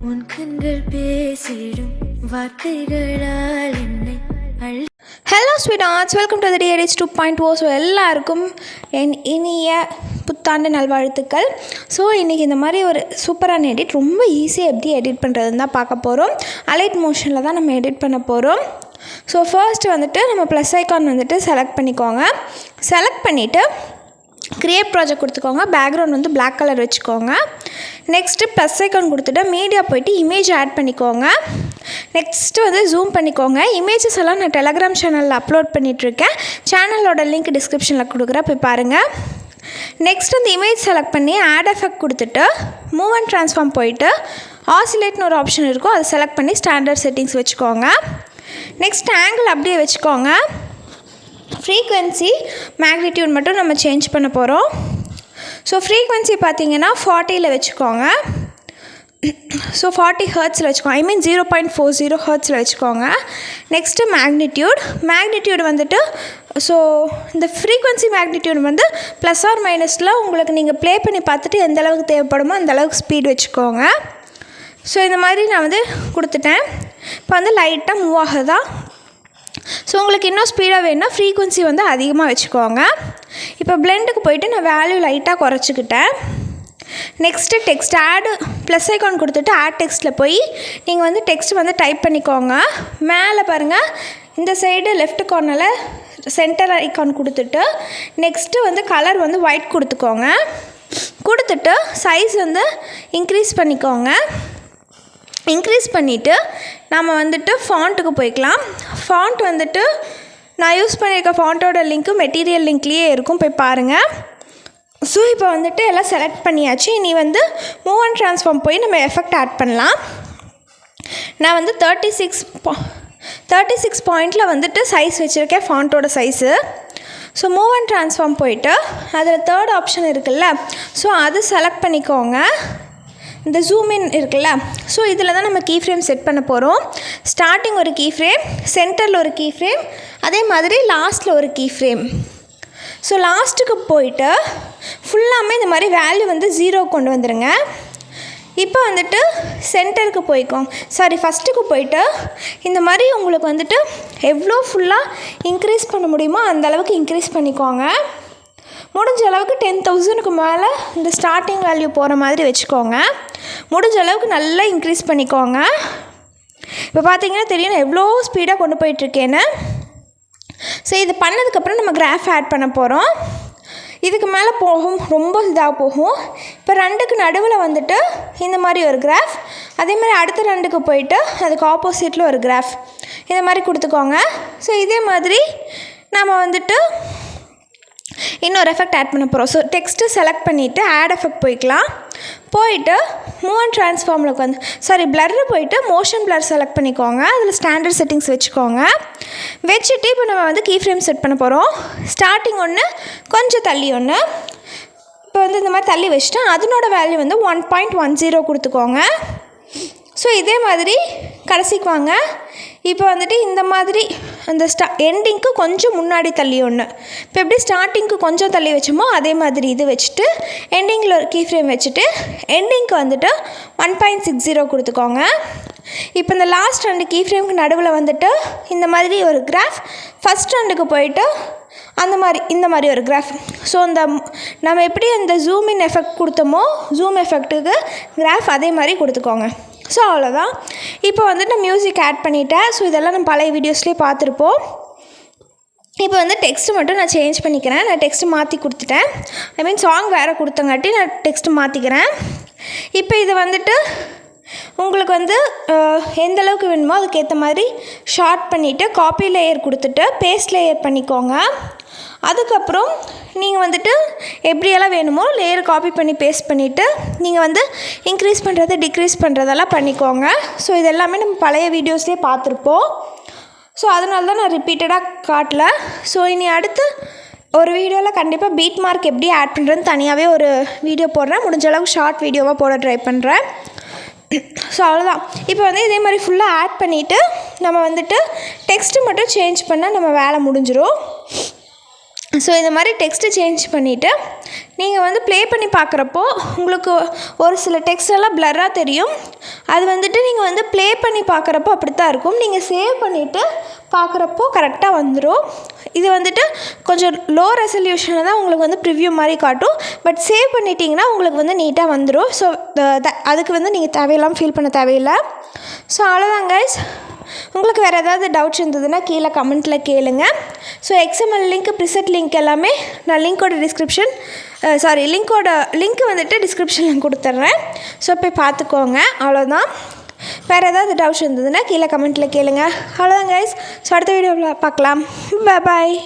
உன் கண்கள் பேசிடும் வார்த்தைகளால் என்னை hello sweet arts, welcome to the டிஎடிஸ் 2.0. ஸோ எல்லாருக்கும் என் இனிய புத்தாண்டு நல்வாழ்த்துக்கள். ஸோ இன்றைக்கி இந்த மாதிரி ஒரு சூப்பரான எடிட், ரொம்ப ஈஸியாக எப்படி எடிட் பண்ணுறதுன்னு தான் பார்க்க போகிறோம். அலைட் மோஷனில் தான் நம்ம எடிட் பண்ண போகிறோம். ஸோ ஃபர்ஸ்ட் வந்துட்டு நம்ம ப்ளஸ் ஐக்கான் வந்துட்டு செலக்ட் பண்ணிக்கோங்க. செலக்ட் பண்ணிவிட்டு க்ரியேட் ப்ராஜெக்ட் கொடுத்துக்கோங்க. பேக்ரவுண்ட் வந்து பிளாக் கலர் வச்சுக்கோங்க. நெக்ஸ்ட்டு ப்ளஸ் ஐக்கான் கொடுத்துட்டு மீடியா போய்ட்டு இமேஜ் ஆட் பண்ணிக்கோங்க. நெக்ஸ்ட்டு வந்து ஜூம் பண்ணிக்கோங்க. இமேஜஸ் எல்லாம் நான் டெலகிராம் சேனலில் அப்லோட் பண்ணிகிட்ருக்கேன். சேனலோட லிங்க் டிஸ்கிரிப்ஷனில் கொடுக்குறேன், போய் பாருங்கள். நெக்ஸ்ட் அந்த இமேஜ் செலக்ட் பண்ணி ஆட் எஃபெக்ட் கொடுத்துட்டு மூவ் அண்ட் ட்ரான்ஸ்ஃபார்ம் போயிட்டு ஆசிலேட்னு ஒரு ஆப்ஷன் இருக்கும், அதை செலக்ட் பண்ணி ஸ்டாண்டர்ட் செட்டிங்ஸ் வச்சுக்கோங்க. நெக்ஸ்ட் ஆங்கிள் அப்படியே வச்சுக்கோங்க. ஃப்ரீக்வன்சி மேக்னிடியூட் மட்டும் நம்ம சேஞ்ச் பண்ண போகிறோம். ஸோ ஃப்ரீக்வன்சி பார்த்திங்கன்னா 40 வச்சுக்கோங்க. ஸோ 40 ஹர்ட்ஸில் வச்சுக்கோங்க, 0.40 ஹர்ட்ஸில் வச்சுக்கோங்க. நெக்ஸ்ட்டு மேக்னிடியூட் வந்துட்டு ஸோ இந்த ஃப்ரீக்வன்சி மேக்னிடியூட் வந்து ப்ளஸ் ஆர் மைனஸில் உங்களுக்கு நீங்கள் ப்ளே பண்ணி பார்த்துட்டு எந்த அளவுக்கு தேவைப்படுமோ அந்த அளவுக்கு ஸ்பீட் வச்சுக்கோங்க. ஸோ இந்த மாதிரி நான் வந்து கொடுத்துட்டேன். இப்போ வந்து லைட்டாக மூவ் ஆகுதா. ஸோ உங்களுக்கு இன்னும் ஸ்பீடாக வேணுன்னா ஃப்ரீக்வன்சி வந்து அதிகமாக வச்சுக்கோங்க. இப்போ பிளெண்டுக்கு போயிட்டு நான் வேல்யூ லைட்டாக குறைச்சிக்கிட்டேன். நெக்ஸ்ட்டு டெக்ஸ்ட் ஆடு ப்ளஸ் ஐக்கான் கொடுத்துட்டு ஆட் டெக்ஸ்ட்டில் போய் நீங்கள் வந்து டெக்ஸ்ட் வந்து டைப் பண்ணிக்கோங்க. மேலே பாருங்கள், இந்த சைடு லெஃப்ட் கார்னரில் சென்டர் ஐக்கான் கொடுத்துட்டு நெக்ஸ்ட்டு வந்து கலர் வந்து ஒயிட் கொடுத்துக்கோங்க. கொடுத்துட்டு சைஸ் வந்து இன்க்ரீஸ் பண்ணிக்கோங்க. இன்க்ரீஸ் பண்ணிவிட்டு நம்ம வந்துட்டு ஃபாண்ட்டுக்கு போய்க்கலாம். ஃபாண்ட் வந்துட்டு நான் யூஸ் பண்ணியிருக்க ஃபாண்ட்டோட லிங்க்கு மெட்டீரியல் லிங்க்லேயே இருக்கும், போய் பாருங்கள். ஸோ இப்போ வந்துட்டு எல்லாம் செலக்ட் பண்ணியாச்சு. இனி வந்து மூவ் அண்ட் ட்ரான்ஸ்ஃபார்ம் போய் நம்ம எஃபெக்ட் ஆட் பண்ணலாம். நான் வந்து 36 பாயிண்டில் வந்துட்டு சைஸ் வச்சுருக்கேன், ஃபாண்ட்டோட size. So move and transform போயிட்டு அதில் தேர்ட் ஆப்ஷன் இருக்குல்ல, ஸோ அது செலக்ட் பண்ணிக்கோங்க. இந்த ஜூம் இன் இருக்குல்ல, ஸோ இதில் தான் நம்ம கீ ஃப்ரேம் செட் பண்ண போகிறோம். ஸ்டார்டிங் ஒரு கீ ஃப்ரேம், சென்டரில் ஒரு கீ ஃப்ரேம், அதே மாதிரி லாஸ்ட்டில் ஒரு கீ ஃப்ரேம். ஸோ லாஸ்ட்டுக்கு போயிட்டு ஃபுல்லாமே இந்த மாதிரி வேல்யூ வந்து 0 கொண்டு வந்துடுங்க. இப்போ வந்துட்டு சென்டருக்கு ஃபஸ்ட்டுக்கு போயிட்டு இந்த மாதிரி உங்களுக்கு வந்துட்டு எவ்வளோ ஃபுல்லாக இன்க்ரீஸ் பண்ண முடியுமோ அந்த அளவுக்கு இன்க்ரீஸ் பண்ணிக்கோங்க. முடிஞ்ச அளவுக்கு 10,000க்கு மேலே இந்த ஸ்டார்டிங் வேல்யூ போகிற மாதிரி வச்சுக்கோங்க. முடிஞ்ச அளவுக்கு நல்லா இன்க்ரீஸ் பண்ணிக்கோங்க. இப்போ பார்த்தீங்கன்னா தெரியும் நான் எவ்வளோ ஸ்பீடாக கொண்டு போயிட்டுருக்கேன்னு. ஸோ இது பண்ணதுக்கப்புறம் நம்ம கிராஃப் ஆட் பண்ண போகிறோம். இதுக்கு மேலே போகும், ரொம்ப இதாக போகும். இப்போ 2க்கு நடுவில் வந்துட்டு இந்த மாதிரி ஒரு கிராஃப், அதே மாதிரி அடுத்த 2க்கு போயிட்டு அதுக்கு ஆப்போசிட்டில் ஒரு கிராஃப், இந்த மாதிரி கொடுத்துக்கோங்க. ஸோ இதே மாதிரி நம்ம வந்துட்டு இன்னொரு எஃபெக்ட் ஆட் பண்ண போகிறோம். ஸோ டெக்ஸ்ட்டு செலக்ட் பண்ணிவிட்டு ஆட் எஃபெக்ட் போயிட்டு மூவ் அண்ட் ட்ரான்ஸ்ஃபார்மில் பிளர்ரு போயிட்டு மோஷன் பிளர் செலக்ட் பண்ணிக்கோங்க. அதில் ஸ்டாண்டர்ட் செட்டிங்ஸ் வச்சுக்கோங்க. வச்சுட்டு இப்போ நம்ம வந்து கீ ஃப்ரேம் செட் பண்ண போகிறோம். ஸ்டார்டிங் ஒன்று, கொஞ்சம் தள்ளி ஒன்று. இப்போ வந்து இந்த மாதிரி தள்ளி வச்சுட்டு அதனோட வேல்யூ வந்து 1.10 கொடுத்துக்கோங்க. ஸோ இதே மாதிரி கடைசிக்கு வாங்க. இப்போ வந்துட்டு இந்த மாதிரி அந்த எண்டிங்க்கு கொஞ்சம் முன்னாடி தள்ளி ஒன்று. இப்போ எப்படி ஸ்டார்டிங்க்கு கொஞ்சம் தள்ளி வச்சோமோ அதே மாதிரி இது வச்சுட்டு எண்டிங்கில் ஒரு கீ ஃப்ரேம் வச்சுட்டு எண்டிங்க்கு வந்துட்டு 1.60 கொடுத்துக்கோங்க. இப்போ இந்த லாஸ்ட் 2 கீ ஃப்ரேமுக்கு நடுவில் வந்துட்டு இந்த மாதிரி ஒரு கிராஃப், ஃபஸ்ட் 2க்கு போயிட்டு இந்த மாதிரி ஒரு கிராஃப். ஸோ நம்ம எப்படி அந்த ஜூம் இன் எஃபெக்ட் கொடுத்தோமோ ஜூம் எஃபெக்ட்டுக்கு கிராஃப் அதே மாதிரி கொடுத்துக்கோங்க. ஸோ அவ்வளோதான். இப்போ வந்துட்டு நான் மியூசிக் ஆட் பண்ணிட்டேன். ஸோ இதெல்லாம் நம்ம பழைய வீடியோஸ்லேயே பார்த்துருப்போம். இப்போ வந்து டெக்ஸ்ட்டு மட்டும் நான் சேஞ்ச் பண்ணிக்கிறேன். நான் டெக்ஸ்ட்டு மாற்றி கொடுத்துட்டேன். சாங் வேறு கொடுத்தங்காட்டி நான் டெக்ஸ்ட்டு மாற்றிக்கிறேன். இப்போ இது வந்துட்டு உங்களுக்கு வந்து எந்த அளவுக்கு வேணுமோ அதுக்கேற்ற மாதிரி ஷார்ட் பண்ணிவிட்டு காப்பி லேயர் கொடுத்துட்டு பேஸ்ட் லேயர் பண்ணிக்கோங்க. அதுக்கப்புறம் நீங்கள் வந்துட்டு எப்படியெல்லாம் வேணுமோ லேயர் காப்பி பண்ணி பேஸ்ட் பண்ணிவிட்டு நீங்கள் வந்து இன்க்ரீஸ் பண்ணுறது டிக்ரீஸ் பண்ணுறதெல்லாம் பண்ணிக்கோங்க. ஸோ இது எல்லாமே நம்ம பழைய வீடியோஸ்லேயே பார்த்துருப்போம். ஸோ அதனால தான் நான் ரிப்பீட்டடாக காட்டல. ஸோ இனி அடுத்து ஒரு வீடியோவில் கண்டிப்பாக பீட் மார்க் எப்படி ஆட் பண்ணுறதுன்னு தனியாகவே ஒரு வீடியோ போடுறேன். முடிஞ்ச அளவுக்கு ஷார்ட் வீடியோவாக போட ட்ரை பண்ணுறேன். ஸோ அவ்வளோதான். இப்போ வந்து இதே மாதிரி ஃபுல்லாக ஆட் பண்ணிவிட்டு நம்ம வந்துட்டு டெக்ஸ்ட்டு மட்டும் சேஞ்ச் பண்ணால் நம்ம வேலை முடிஞ்சிடும். ஸோ இந்த மாதிரி டெக்ஸ்ட்டு சேஞ்ச் பண்ணிவிட்டு நீங்கள் வந்து ப்ளே பண்ணி பார்க்குறப்போ உங்களுக்கு ஒரு சில டெக்ஸ்ட் எல்லாம் பிளர்ராக தெரியும். அது வந்துட்டு நீங்கள் வந்து ப்ளே பண்ணி பார்க்குறப்போ அப்படி தான் இருக்கும். நீங்கள் சேவ் பண்ணிவிட்டு பார்க்குறப்போ கரெக்டாக வந்துடும். இது வந்துட்டு கொஞ்சம் லோ ரெசல்யூஷனில் தான் உங்களுக்கு வந்து ப்ரிவ்யூ மாதிரி காட்டும். பட் சேவ் பண்ணிட்டீங்கன்னா உங்களுக்கு வந்து நீட்டாக வந்துடும். ஸோ அதுக்கு வந்து நீங்கள் தேவையில்லாமல் ஃபீல் பண்ண தேவையில்லை. ஸோ அவ்வளோதான் கைஸ். உங்களுக்கு வேறு ஏதாவது டவுட்ஸ் இருந்ததுன்னா கீழே கமெண்ட்டில் கேளுங்க. So XML link, preset link எல்லாமே நான் லிங்க் வந்துட்டு டிஸ்கிரிப்ஷனில் கொடுத்துட்றேன். ஸோ போய் பார்த்துக்கோங்க. அவ்வளோதான். வேறு ஏதாவது டவுட்ஸ் இருந்ததுன்னா கீழே கமெண்ட்டில் கேளுங்க. அவ்வளோதான் கைஸ். ஸோ அடுத்த வீடியோவில் பார்க்கலாம். பாய்.